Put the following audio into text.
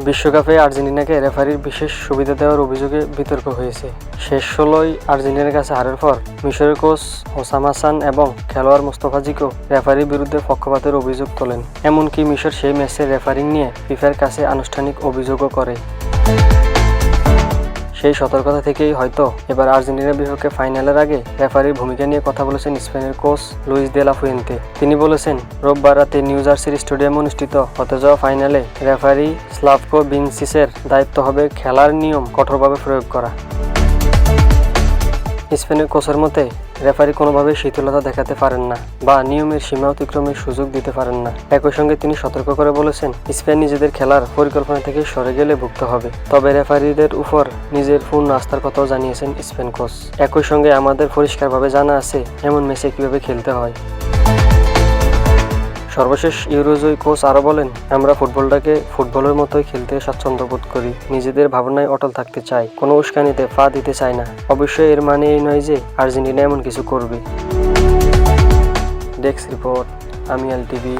বিশ্বকাপে আর্জেন্টিনাকে রেফারির বিশেষ সুবিধা দেওয়ার অভিযোগে বিতর্ক হয়েছে। শেষ 16য় আর্জেন্টিনার কাছে হারের পর মিশরের কোচ হোসাম হাসান এবং খেলোয়াড় মোস্তফা জিকো রেফারির বিরুদ্ধে পক্ষপাতের অভিযোগ তোলেন। এমনকি মিশর সেই ম্যাচের রেফারিং নিয়ে ফিফার কাছে আনুষ্ঠানিক অভিযোগও করে। সেই সতর্কতা থেকেই হয়তো এবার আর্জেন্টিনার বিপক্ষে ফাইনালের আগে রেফারির ভূমিকা নিয়ে কথা বলেছেন স্পেনের coach Luis de la Fuente. তিনি বলেছেন, রোববার রাতে নিউ জার্সির স্টেডিয়ামে অনুষ্ঠিত হতে যাওয়া ফাইনালে রেফারি স্লাভকো ভিনসিচের দায়িত্ব হবে খেলার নিয়ম কঠোরভাবে প্রয়োগ করা। স্পেনের কোচের মতে, রেফারি কোনোভাবেই শিথিলতা দেখাতে পারেন না বা নিয়মের সীমা অতিক্রমের সুযোগ দিতে পারেন না। একই সঙ্গে তিনি সতর্ক করে বলেছেন, স্পেন নিজেদের খেলার পরিকল্পনা থেকে সরে গেলে ভুগতে হবে। তবে রেফারিদের উপর নিজের পূর্ণ আস্থার কথাও জানিয়েছেন স্পেন কোচ। একই সঙ্গে আমাদের পরিষ্কারভাবে জানা আছে এমন ম্যাচে কীভাবে খেলতে হয়। সর্বশেষ ইউরোজয়ী কোচ আরও বলেন, আমরা ফুটবলটাকে ফুটবলের মতোই খেলতে স্বাচ্ছন্দ্য বোধ করি, নিজেদের ভাবনায় অটল থাকতে চাই, কোনো উস্কানিতে পা দিতে চাই না। অবশ্যই এর মানে এই নয় যে আর্জেন্টিনা এমন কিছু করবে। ডেস্ক রিপোর্ট, আমি এলটিভি।